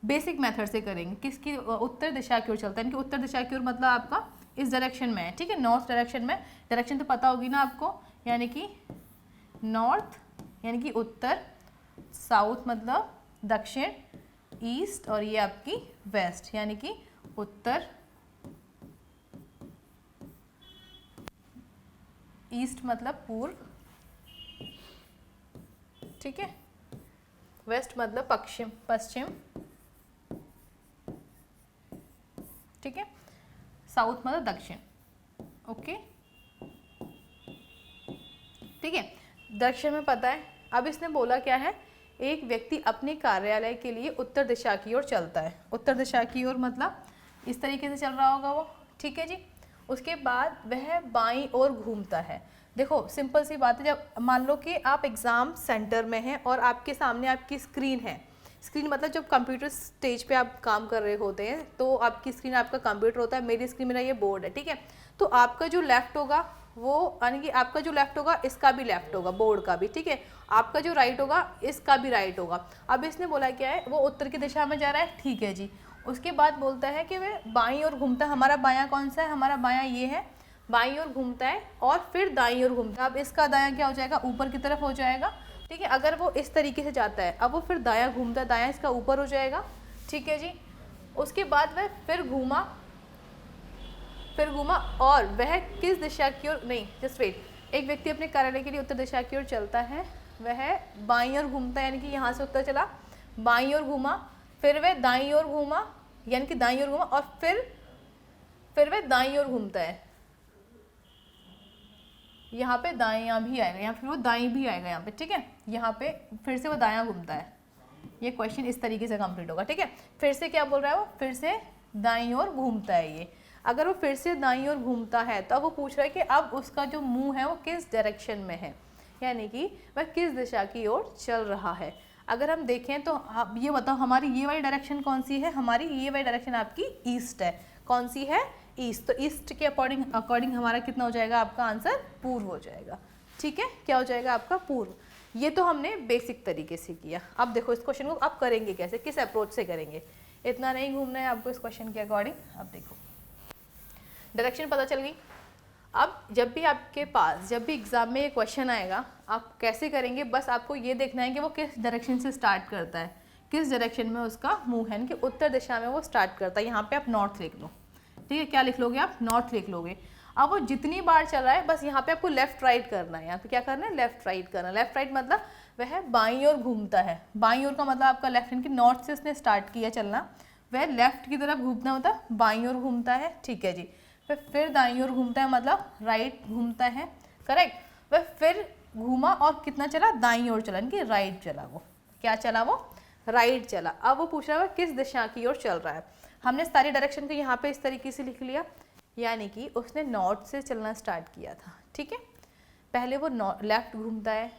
बेसिक मेथड से करेंगे, किसकी उत्तर दिशा की ओर चलता है, यानी कि उत्तर दिशा की ओर मतलब आपका इस डायरेक्शन में है, ठीक है, नॉर्थ डायरेक्शन में। डायरेक्शन तो पता होगी ना आपको, यानी कि नॉर्थ यानी कि उत्तर, साउथ मतलब दक्षिण, ईस्ट और ये आपकी वेस्ट यानी कि उत्तर, ईस्ट मतलब पूर्व, ठीक है, वेस्ट मतलब पश्चिम पश्चिम, ठीक है, साउथ मतलब दक्षिण, ओके, ठीक है। दक्षिण में पता है। अब इसने बोला क्या है, एक व्यक्ति अपने कार्यालय के लिए उत्तर दिशा की ओर चलता है। उत्तर दिशा की ओर मतलब इस तरीके से चल रहा होगा वो, ठीक है जी। उसके बाद वह बाईं ओर घूमता है। देखो सिंपल सी बात है, जब मान लो कि आप एग्ज़ाम सेंटर में हैं और आपके सामने आपकी स्क्रीन है, स्क्रीन मतलब जब कंप्यूटर स्टेज पे आप काम कर रहे होते हैं तो आपकी स्क्रीन आपका कंप्यूटर होता है, मेरी स्क्रीन मेरा ये बोर्ड है, ठीक है। तो आपका जो लेफ्ट होगा वो यानी कि आपका जो लेफ्ट होगा इसका भी लेफ्ट होगा, बोर्ड का भी, ठीक है। आपका जो राइट होगा इसका भी राइट होगा। अब इसने बोला क्या है, वो उत्तर की दिशा में जा रहा है, ठीक है जी। उसके बाद बोलता है कि वह बाईं ओर घूमता है, हमारा बायां कौन सा है, हमारा बायां ये है, बाईं ओर घूमता है और फिर दाईं ओर घूमता है। अब इसका दायां क्या हो जाएगा, ऊपर की तरफ हो जाएगा, ठीक है। अगर वो इस तरीके से जाता है, अब वो फिर दायां घूमता है, दायां इसका ऊपर हो जाएगा, ठीक है जी। उसके बाद वह फिर घूमा और वह किस दिशा की ओर, नहीं जस्ट वेट, एक व्यक्ति अपने कार्यालय के लिए उत्तर दिशा की ओर चलता है, वह बाईं ओर घूमता है, यानी कि यहाँ से उत्तर चला, बाईं ओर घूमा, फिर वह दाईं ओर घूमा, यानी कि दाईं ओर घूमा और फिर वह दाईं ओर घूमता है, यहाँ पे दायां भी आएगा, यहाँ फिर वो दाईं भी आएगा यहाँ पे, ठीक है। यहाँ पे फिर से वो दायां घूमता है, ये क्वेश्चन इस तरीके से कंप्लीट होगा, ठीक है। फिर से क्या बोल रहा है वो, फिर से दाईं ओर घूमता है ये। अगर वो फिर से दाईं ओर घूमता है तो अब वो पूछ रहा है कि अब उसका जो मुंह है वो किस डायरेक्शन में है, यानी कि वह किस दिशा की ओर चल रहा है। अगर हम देखें तो आप ये बताओ हमारी ये वाली डायरेक्शन कौन सी है, हमारी ये वाली डायरेक्शन आपकी ईस्ट है, कौन सी है, ईस्ट। तो ईस्ट के अकॉर्डिंग हमारा कितना हो जाएगा, आपका आंसर पूर्व हो जाएगा, ठीक है। क्या हो जाएगा आपका, पूर्व। ये तो हमने बेसिक तरीके से किया। अब देखो इस क्वेश्चन को आप करेंगे कैसे, किस अप्रोच से करेंगे, इतना नहीं घूमना है आपको इस क्वेश्चन के अकॉर्डिंग। अब देखो डायरेक्शन पता चल गई। अब जब भी आपके पास जब भी एग्जाम में ये क्वेश्चन आएगा आप कैसे करेंगे, बस आपको ये देखना है कि वो किस डायरेक्शन से स्टार्ट करता है, किस डायरेक्शन में उसका मुंह है, कि उत्तर दिशा में वो स्टार्ट करता है। यहाँ पे आप नॉर्थ लिख लो, ठीक है। क्या लिख लोगे आप, नॉर्थ लिख लोगे। अब वो जितनी बार चल रहा है बस यहाँ पे आपको लेफ्ट राइट करना है। यहाँ पे क्या करना है, लेफ्ट राइट करना है। लेफ्ट राइट मतलब वह बाईं ओर घूमता है, बाईं ओर का मतलब आपका लेफ्ट हैंड की नॉर्थ से उसने स्टार्ट किया चलना, वह लेफ्ट की तरफ घूमना होता है, बाईं ओर घूमता है, ठीक है जी। फिर दाईं ओर घूमता है मतलब राइट घूमता है, करेक्ट। वह फिर घूमा और कितना चला, दाईं ओर चला, यानी कि राइट चला, वो क्या चला, वो राइट चला। अब वो पूछ रहा है किस दिशा की ओर चल रहा है। हमने सारी डायरेक्शन को यहाँ पे इस तरीके से लिख लिया, यानी कि उसने नॉर्थ से चलना स्टार्ट किया था, ठीक है। पहले वो लेफ्ट घूमता है,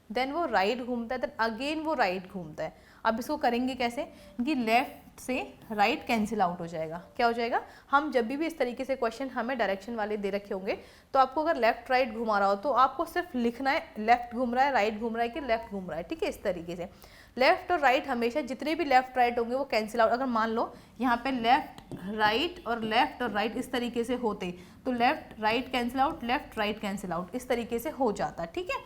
देन वो राइट घूमता है, देन अगेन वो राइट घूमता है। अब इसको करेंगे कैसे कि लेफ्ट से राइट कैंसिल आउट हो जाएगा। क्या हो जाएगा, हम जब भी इस तरीके से क्वेश्चन हमें डायरेक्शन वाले दे रखे होंगे तो आपको अगर लेफ्ट राइट घुमा रहा हो तो आपको सिर्फ लिखना है लेफ्ट घूम रहा है, राइट घूम रहा है कि लेफ्ट घूम रहा है, ठीक है। इस तरीके से लेफ्ट और राइट हमेशा जितने भी लेफ्ट राइट होंगे वो कैंसिल आउट। अगर मान लो यहाँ पे लेफ्ट राइट और लेफ्ट और राइट इस तरीके से होते तो left right cancel out, left right cancel out, इस तरीके से हो जाता, ठीक है,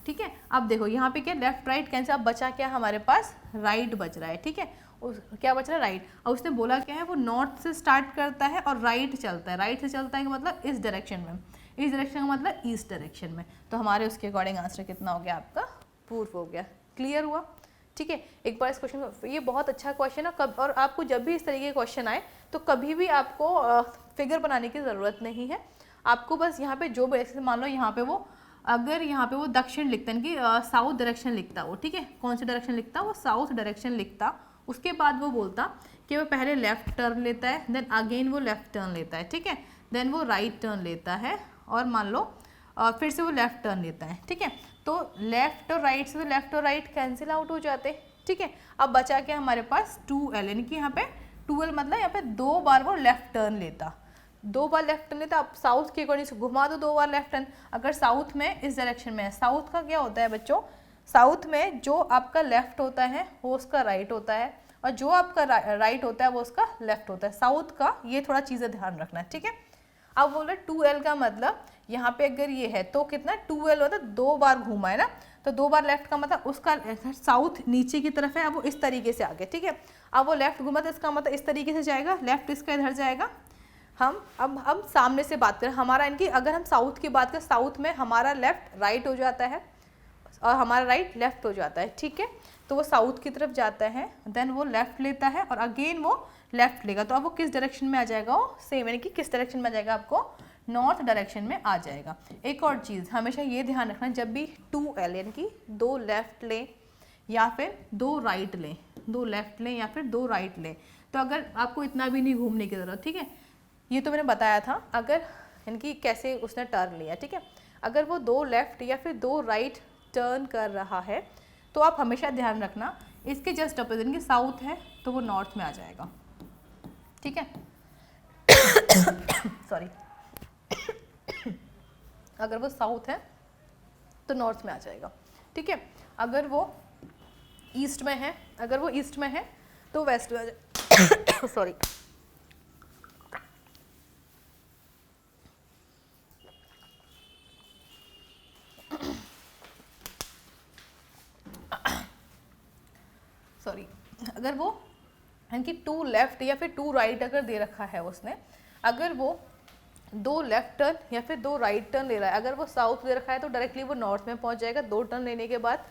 ठीक है। अब देखो यहाँ पे क्या लेफ्ट राइट कैंसिल, अब बचा क्या हमारे पास, राइट बच रहा है, ठीक है। क्या बच रहा है, राइट। और उसने बोला क्या है, वो नॉर्थ से स्टार्ट करता है और राइट चलता है, राइट से चलता है मतलब इस डायरेक्शन में, इस डायरेक्शन का मतलब ईस्ट डायरेक्शन में। तो हमारे उसके अकॉर्डिंग आंसर कितना हो गया आपका, पूर्व हो गया। क्लियर हुआ, ठीक है। एक बार इस क्वेश्चन को, ये बहुत अच्छा क्वेश्चन है कब, और आपको जब भी इस तरीके के क्वेश्चन आए तो कभी भी आपको फिगर बनाने की ज़रूरत नहीं है। आपको बस यहाँ पे जो भी, मान लो यहाँ पे वो, अगर यहाँ पे वो दक्षिण लिखता है कि साउथ डायरेक्शन लिखता वो, ठीक है, कौन सी डायरेक्शन लिखता, वो साउथ डायरेक्शन लिखता। उसके बाद वो बोलता कि वो पहले लेफ्ट टर्न लेता है, देन अगेन वो लेफ्ट टर्न लेता है, ठीक है, देन वो राइट टर्न लेता है और मान लो फिर से वो लेफ्ट टर्न लेता है, ठीक है। तो लेफ्ट और राइट से तो लेफ्ट और राइट कैंसिल आउट हो जाते, ठीक है। अब बचा क्या हमारे पास, 2L, यानी कि यहाँ पे 2L मतलब यहाँ पे 2 बार वो लेफ्ट टर्न लेता, 2 बार लेफ्ट टर्न लेता। अब साउथ के अकॉर्डिंग से घुमा दो 2 बार लेफ्ट टर्न। अगर साउथ में इस डायरेक्शन में है, साउथ का क्या होता है बच्चों, साउथ में जो आपका लेफ्ट होता है वो उसका राइट होता है और जो आपका राइट होता है वो उसका लेफ्ट होता है, साउथ का। ये थोड़ा चीज़ें ध्यान रखना है, ठीक है। अब बोले 2L का मतलब यहाँ पे अगर ये है तो कितना 2L होता है, 2 बार घूमा है ना, तो 2 बार लेफ्ट का मतलब उसका साउथ नीचे की तरफ है, अब वो इस तरीके से आगे, ठीक है। अब वो लेफ्ट घूमा तो इसका मतलब इस तरीके से जाएगा, लेफ्ट इसका इधर जाएगा। हम सामने से बात करें, हमारा इनकी अगर हम साउथ की बात करें, साउथ में हमारा लेफ्ट राइट हो जाता है और हमारा राइट लेफ्ट हो जाता है, ठीक है। तो वो साउथ की तरफ जाता है, देन वो लेफ्ट लेता है और अगेन वो लेफ्ट लेगा। तो अब वो किस डायरेक्शन में आ जाएगा, वो सेम, यानी कि किस डायरेक्शन में आ जाएगा, आपको नॉर्थ डायरेक्शन में आ जाएगा। एक और चीज़ हमेशा ये ध्यान रखना, जब भी 2L यानी कि 2 लेफ्ट लें या फिर 2 राइट लें, 2 लेफ्ट लें या फिर 2 राइट लें, तो अगर आपको इतना भी नहीं घूमने की ज़रूरत, ठीक है। ये तो मैंने बताया था अगर यानी कि कैसे उसने टर्न लिया, ठीक है। अगर वो 2 लेफ्ट या फिर 2 राइट टर्न कर रहा है तो आप हमेशा ध्यान रखना इसके जस्ट अपोजिट, कि साउथ है तो वो नॉर्थ में आ जाएगा, ठीक है। सॉरी अगर वो साउथ है तो नॉर्थ में आ जाएगा, ठीक है। अगर वो ईस्ट में है, अगर वो ईस्ट में है तो वेस्ट में आ जाएगा। सॉरी सॉरी अगर वो यानी कि 2 लेफ्ट या फिर 2 राइट अगर दे रखा है उसने, अगर वो 2 लेफ्ट टर्न या फिर 2 राइट टर्न ले रहा है, अगर वो साउथ दे रखा है तो डायरेक्टली वो नॉर्थ में पहुंच जाएगा 2 टर्न लेने के बाद।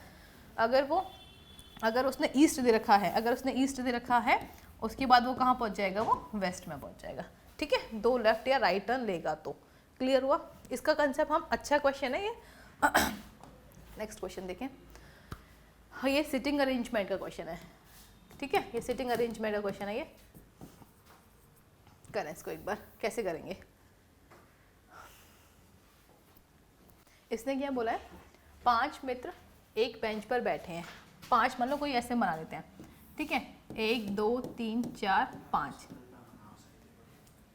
अगर उसने ईस्ट दे रखा है, अगर उसने ईस्ट दे रखा है उसके बाद वो कहाँ पहुंच जाएगा, वो वेस्ट में पहुंच जाएगा, ठीक है। 2 लेफ्ट या राइट टर्न लेगा तो। क्लियर हुआ इसका कंसेप्ट? हम अच्छा क्वेश्चन है ये। नेक्स्ट क्वेश्चन देखें। हाँ, ये सिटिंग अरेंजमेंट का क्वेश्चन है, ठीक है। ये सिटिंग अरेंजमेंट का क्वेश्चन है। ये करें इसको एक बार, कैसे करेंगे। इसने क्या बोला है, 5 मित्र एक बेंच पर बैठे हैं। 5 मान लो कोई ऐसे बना लेते हैं, ठीक है। 1 2 3 4 5,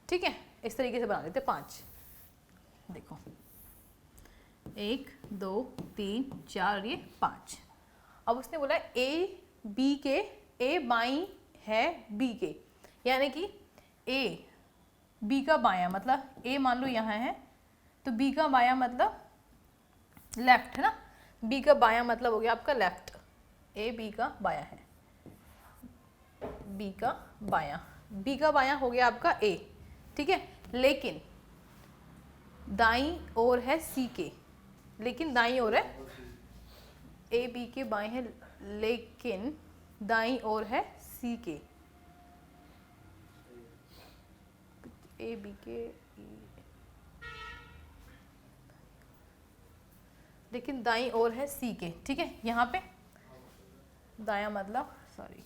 ठीक है। इस तरीके से बना लेते हैं 5। देखो 1 2 3 4 और ये 5। अब उसने बोला ए बी के, ए बाई है बी के, यानी कि ए बी का बायां, मतलब ए मान लो यहाँ है तो बी का बायां मतलब लेफ्ट है ना। बी का बायां मतलब हो गया आपका लेफ्ट। ए बी का बायां है, बी का बायां, बी का बायां हो गया आपका ए, ठीक है। लेकिन दाईं ओर है सी के, लेकिन दाईं ओर है ए बी के बाएं है, लेकिन दाईं ओर है सी के, ए बी के, लेकिन दाईं ओर है सी के, ठीक है। यहाँ पे दायां मतलब, सॉरी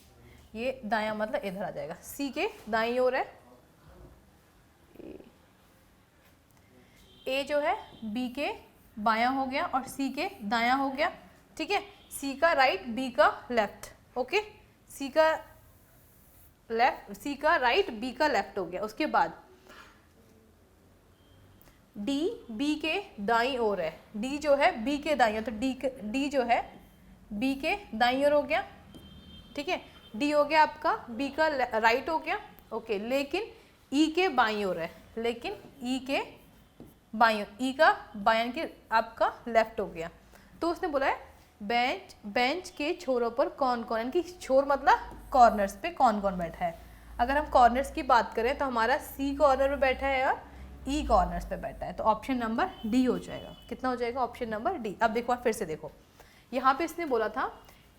ये दायां मतलब इधर आ जाएगा, सी के दाईं ओर है, ए जो है बी के बायां हो गया और सी के दायां हो गया, ठीक है। सी का राइट, बी का लेफ्ट, ओके। सी का लेफ्ट, सी का राइट, बी का लेफ्ट हो गया। उसके बाद डी बी के दाईं ओर है, डी जो है बी के दाईं ओर, तो डी जो है बी के दाईं ओर हो गया, ठीक है। डी हो गया आपका बी का राइट हो गया, ओके। लेकिन ई के बाईं ओर है, लेकिन ई के बाईं ओर, ई का बायां के आपका लेफ्ट हो गया। तो उसने बोला है बेंच के छोरों पर कौन कौन, यानी कि छोर मतलब कॉर्नर्स पे कौन कौन बैठा है। अगर हम कॉर्नर्स की बात करें तो हमारा सी कॉर्नर पे बैठा है और ई कॉर्नर्स पे बैठा है, तो ऑप्शन नंबर डी हो जाएगा। कितना हो जाएगा? Option number D. अब देखो फिर से देखो, यहाँ पे इसने बोला था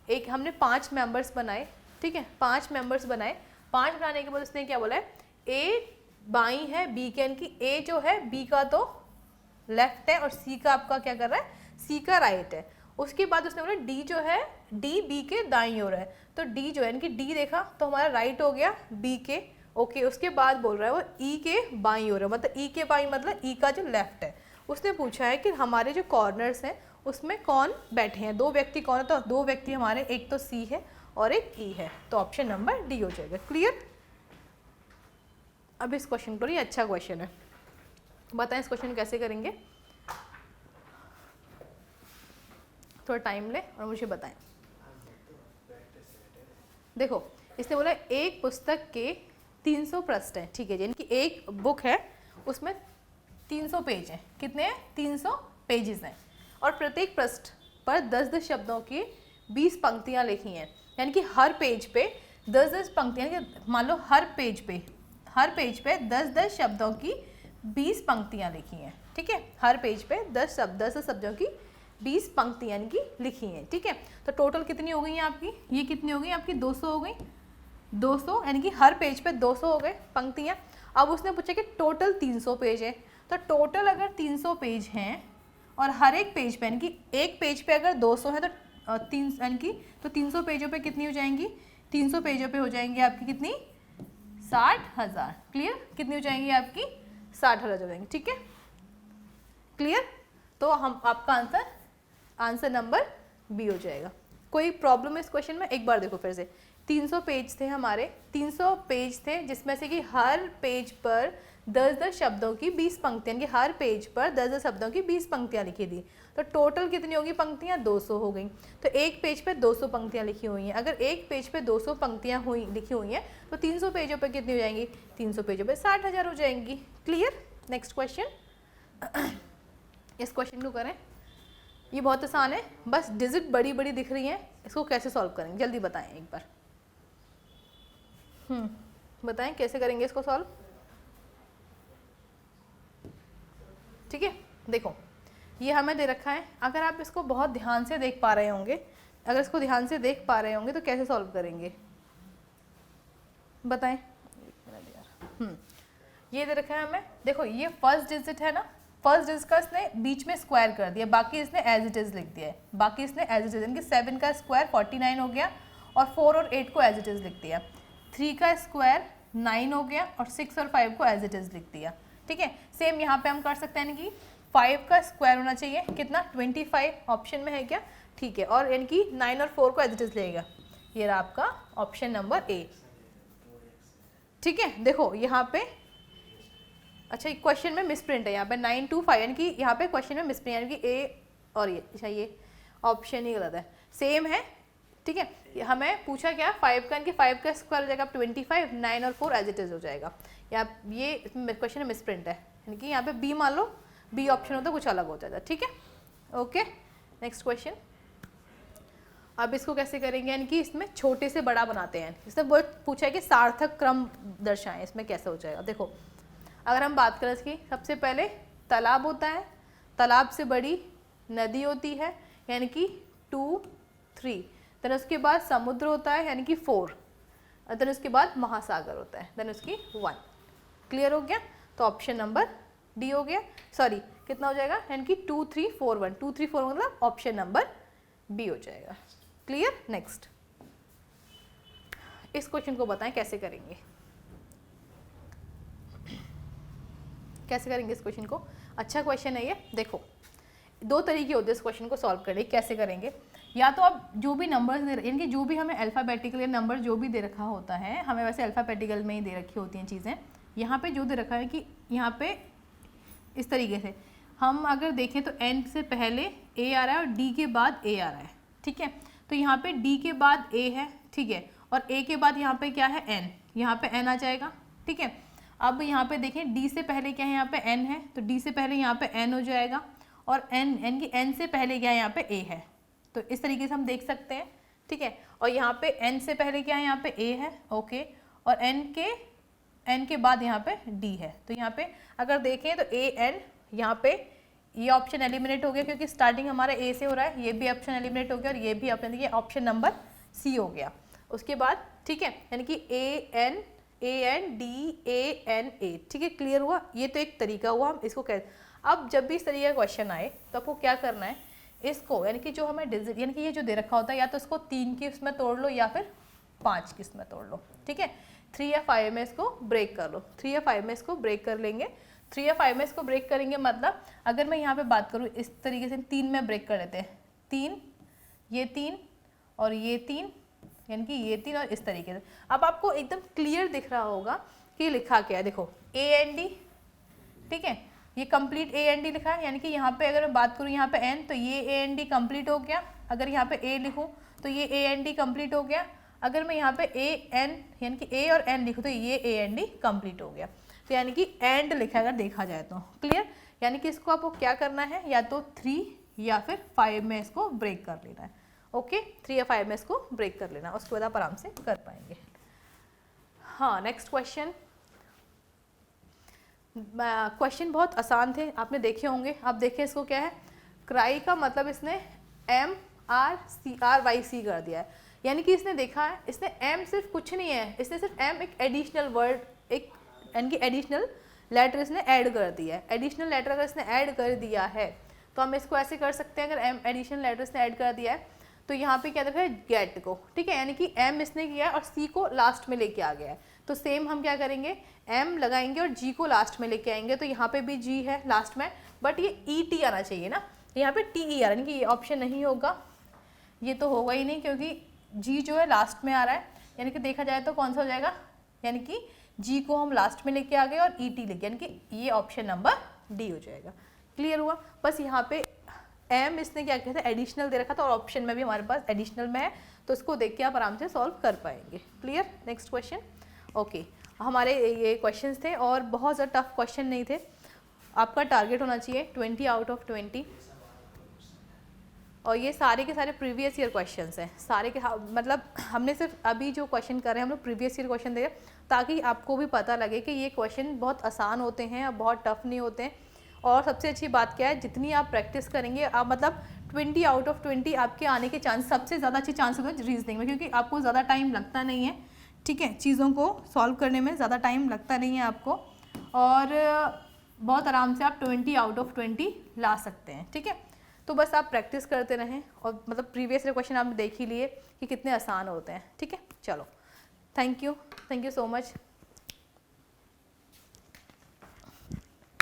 एक हमने 5 मेंबर्स बनाए, ठीक है। 5 मेंबर्स बनाए, 5 बनाने के बाद उसने क्या बोला है, ए बाई है बी के, यानी कि ए जो है बी का तो लेफ्ट है और सी का आपका क्या कर रहा है, सी का राइट है। उसके बाद उसने बोला डी जो है डी बी के दाईं ओर है, तो डी जो है यानी कि डी देखा तो हमारा राइट हो गया बी के, ओके। उसके बाद बोल रहा है वो ई के बाईं ओर है, मतलब ई के बाईं मतलब ई का जो लेफ्ट है। उसने पूछा है कि हमारे जो कॉर्नर्स हैं उसमें कौन बैठे हैं, 2 व्यक्ति कौन है, तो 2 व्यक्ति हमारे, एक तो सी है और एक ई है, तो ऑप्शन नंबर डी हो जाएगा। क्लियर? अब इस क्वेश्चन को, ये अच्छा क्वेश्चन है, बताएं इस क्वेश्चन कैसे करेंगे, थोड़ा टाइम ले और मुझे बताएं। देखो इसने बोला एक पुस्तक के 300 पृष्ठ हैं, ठीक है, यानी कि एक बुक है उसमें 300 पेज हैं। कितने हैं? 300 पेजेस हैं, और प्रत्येक पृष्ठ पर 10-10 शब्दों की 20 पंक्तियां लिखी हैं, यानी कि हर पेज पे 10-10 पंक्तियां, यानी कि मान लो हर पेज पे 10-10 शब्दों की 20 पंक्तियां लिखी हैं, ठीक है। हर पेज पे 10 शब्दों की 20 पंक्तियां यानी कि लिखी हैं, ठीक है। तो टोटल कितनी हो गई हैं आपकी, ये कितनी हो गई आपकी, 200 हो गई, 200 यानी कि हर पेज पे 200 हो गए पंक्तियां। अब उसने पूछा कि टोटल 300 पेज है, तो टोटल अगर 300 पेज हैं और हर एक पेज पे यानी कि एक पेज पे अगर 200 है तो 3 यानी कि तो 300 पेजों पे कितनी हो जाएंगी, 300 पेजों पे हो जाएंगी आपकी कितनी, 60,000। क्लियर? कितनी हो जाएंगी आपकी, 60,000 हो जाएंगी, ठीक है। क्लियर? तो हम आपका आंसर नंबर बी हो जाएगा। कोई प्रॉब्लम है इस क्वेश्चन में? एक बार देखो फिर से। 300 पेज थे हमारे, 300 पेज थे जिसमें से कि हर पेज पर 10-10 शब्दों की 20 पंक्तियां, कि हर पेज पर 10-10 शब्दों की 20 पंक्तियां लिखी थी। तो टोटल कितनी होगी पंक्तियां? 200 हो गई। तो एक पेज पे 200 पंक्तियां लिखी हुई हैं। अगर एक पेज पे 200 पंक्तियां लिखी हुई हैं तो 300 पेजों पे कितनी हो जाएंगी? 300 पेजों पे 60,000 हो जाएंगी। क्लियर? Next question. इस क्वेश्चन को करें, ये बहुत आसान है, बस डिजिट बड़ी बड़ी दिख रही हैं, इसको कैसे सॉल्व करेंगे जल्दी बताएं एक बार। बताएं कैसे करेंगे इसको सॉल्व। ठीक है, देखो ये हमें दे रखा है, अगर आप इसको बहुत ध्यान से देख पा रहे होंगे, अगर इसको ध्यान से देख पा रहे होंगे तो कैसे सॉल्व करेंगे बताएं। ये दे रखा है हमें, देखो ये फर्स्ट डिजिट है ना, फर्स्ट डिजिट का इसने बीच में स्क्वायर कर दिया, बाकी इसने एज इट इज लिख दिया है, बाकी इसने एज इट इज, यानी कि 7 का स्क्वायर 49 हो गया और 4 और 8 को एज इट इज लिख दिया, 3 का स्क्वायर 9 हो गया और 6 और 5 को एज इट इज लिख दिया। ठीक है, सेम यहाँ पे हम कर सकते हैं, यानी कि 5 का स्क्वायर होना चाहिए कितना? 25 ऑप्शन में है क्या? ठीक है, और यानी कि 9 और 4 को एज इट इज लेगा। ये रहा आपका ऑप्शन नंबर ए। ठीक है, देखो यहाँ पे अच्छा क्वेश्चन में मिसप्रिंट है, यहाँ पे 9 to 5, यानी कि यहाँ पे क्वेश्चन में मिसप्रिंट, यानी कि ए और ये, अच्छा ये ऑप्शन ही गलत है, सेम है। ठीक है, हमें पूछा क्या? 5 का, यानी कि 5 का स्क्वायर हो जाएगा 25, 9 और 4 एज इट इज हो जाएगा। या ये क्वेश्चन में मिसप्रिंट है, यानी कि यहाँ पे बी मान लो, बी ऑप्शन होता कुछ अलग हो जाता। ठीक है, ओके नेक्स्ट क्वेश्चन। अब इसको कैसे करेंगे, यानी कि इसमें छोटे से बड़ा बनाते हैं। इसने वो पूछा है कि सार्थक क्रम दर्शाएं, इसमें कैसे हो जाएगा। देखो अगर हम बात करें इसकी, सबसे पहले तालाब होता है, तालाब से बड़ी नदी होती है यानी कि 2, 3, देन उसके बाद समुद्र होता है यानी कि 4, देन उसके बाद महासागर होता है, देन उसकी 1। क्लियर हो गया? तो ऑप्शन नंबर डी हो गया, सॉरी कितना हो जाएगा, यानी कि 2, 3, 4, 1, 2, 3, 4 मतलब ऑप्शन नंबर बी हो जाएगा। क्लियर? नेक्स्ट इस क्वेश्चन को बताएं कैसे करेंगे, कैसे करेंगे इस क्वेश्चन को। अच्छा क्वेश्चन है ये। देखो 2 तरीके होते हैं इस क्वेश्चन को सॉल्व करने, कैसे करेंगे। या तो आप जो भी नंबर्स दे, यानी कि जो भी हमें अल्फ़ाबेटिकल नंबर जो भी दे रखा होता है, हमें वैसे अल्फ़ाबेटिकल में ही दे रखी होती हैं चीज़ें। यहाँ पे जो दे रखा है कि यहाँ पे इस तरीके से हम अगर देखें तो एन से पहले ए आ रहा है और डी के बाद ए आ रहा है। ठीक है, तो यहाँ पे डी के बाद ए है, ठीक है, और ए के बाद यहाँ पे क्या है? एन, यहाँ पे एन आ जाएगा। ठीक है, अब यहाँ पे देखें डी से पहले क्या है? यहाँ पे एन है, तो डी से पहले यहाँ पे एन हो जाएगा, और एन की एन से पहले क्या है? यहाँ पे ए है। तो इस तरीके से हम देख सकते हैं। ठीक है, और यहाँ पे एन से पहले क्या है? यहाँ पे ए है, ओके, और एन के बाद यहाँ पे डी है। तो यहाँ पे अगर देखें तो ए एन, यहाँ पे ये ऑप्शन एलिमिनेट हो गया क्योंकि स्टार्टिंग हमारा ए से हो रहा है, ये भी ऑप्शन एलिमिनेट हो गया और ये भी ऑप्शन, ये ऑप्शन नंबर सी हो गया। उसके बाद ठीक है, यानी कि A N D A N A. ठीक है, क्लियर हुआ? ये तो एक तरीका हुआ, हम इसको कह। अब जब भी इस तरीके का क्वेश्चन आए तो आपको क्या करना है, इसको यानी कि जो हमें डिजिट, यानी कि ये जो दे रखा होता है, या तो इसको 3 की इसमें तोड़ लो या फिर 5 की इसमें तोड़ लो। ठीक है, 3 या 5 में इसको ब्रेक कर लो, 3 या 5 में इसको ब्रेक कर लेंगे। 3 या 5 में इसको ब्रेक करेंगे मतलब अगर मैं यहाँ पे बात करूँ इस तरीके से 3 में ब्रेक कर लेते हैं, 3 ये 3 और ये 3, यानी कि ये 3 और इस तरीके से। अब आपको एकदम क्लियर दिख रहा होगा कि लिखा क्या है। देखो ए एन डी, ठीक है, ये कंप्लीट ए एन डी लिखा है, यानी कि यहाँ पे अगर मैं बात करूँ यहाँ पे एन, तो ये ए एन डी कम्प्लीट हो गया। अगर यहाँ पे ए लिखूँ तो ये ए एन डी कम्प्लीट हो गया। अगर मैं यहाँ पे ए एन यानी कि ए और एन लिखूँ तो ये ए एन डी कम्प्लीट हो गया। तो यानी कि एंड लिखा अगर देखा जाए तो। क्लियर? यानी कि इसको आपको क्या करना है, या तो 3 या फिर 5 में इसको ब्रेक कर लेना है। ओके, 3 या 5 में इसको ब्रेक कर लेना, उसके बाद आप आराम से कर पाएंगे। हाँ, नेक्स्ट क्वेश्चन। क्वेश्चन बहुत आसान थे, आपने देखे होंगे। आप देखें इसको क्या है, क्राई का मतलब इसने MRCRYC कर दिया है, यानी कि इसने देखा है, इसने एम सिर्फ कुछ नहीं है, इसने सिर्फ एम एक एडिशनल वर्ड, एक यानी कि एडिशनल लेटर इसने ऐड कर दिया है। एडिशनल लेटर अगर इसने ऐड कर दिया है तो हम इसको ऐसे कर सकते हैं, अगर एम एडिशनल लेटर इसने ऐड कर दिया है तो यहाँ पे क्या देखा है, गेट को। ठीक है, यानी कि एम इसने किया है और सी को लास्ट में लेके आ गया है, तो सेम हम क्या करेंगे, m लगाएंगे और g को लास्ट में लेके आएंगे। तो यहाँ पे भी g है लास्ट में, बट ये et आना चाहिए ना, यहाँ पे te आ रहा है, यानी कि ये ऑप्शन नहीं होगा, ये तो होगा ही नहीं क्योंकि g जो है लास्ट में आ रहा है, यानी कि देखा जाए तो कौन सा हो जाएगा, यानी कि g को हम लास्ट में लेके आ गए और et लेके, यानी कि ये ऑप्शन नंबर डी हो जाएगा। क्लियर हुआ? बस यहाँ पे m इसने क्या किया था, एडिशनल दे रखा था और ऑप्शन में भी हमारे पास एडिशनल में है, तो इसको देख के आप आराम से सॉल्व कर पाएंगे। क्लियर? Next question. ओके, हमारे ये क्वेश्चंस थे और बहुत ज़्यादा टफ क्वेश्चन नहीं थे। आपका टारगेट होना चाहिए 20 आउट ऑफ 20, और ये सारे के सारे प्रीवियस ईयर क्वेश्चंस हैं, सारे के मतलब हमने सिर्फ अभी जो क्वेश्चन कर रहे हैं हम लोग प्रीवियस ईयर क्वेश्चन दे रहे हैं, ताकि आपको भी पता लगे कि ये क्वेश्चन बहुत आसान होते हैं और बहुत टफ नहीं होते हैं। और सबसे अच्छी बात क्या है, जितनी आप प्रैक्टिस करेंगे आप मतलब 20 आउट ऑफ 20 आपके आने के चांस, सबसे ज़्यादा अच्छे चांस होते हैं रीजनिंग में, क्योंकि आपको ज़्यादा टाइम लगता नहीं है। ठीक है, चीज़ों को सॉल्व करने में ज़्यादा टाइम लगता नहीं है आपको, और बहुत आराम से आप 20 आउट ऑफ 20 ला सकते हैं। ठीक है, तो बस आप प्रैक्टिस करते रहें, और मतलब प्रीवियस क्वेश्चन आपने देख ही लिए कि कितने आसान होते हैं। ठीक है, चलो, थैंक यू सो मच।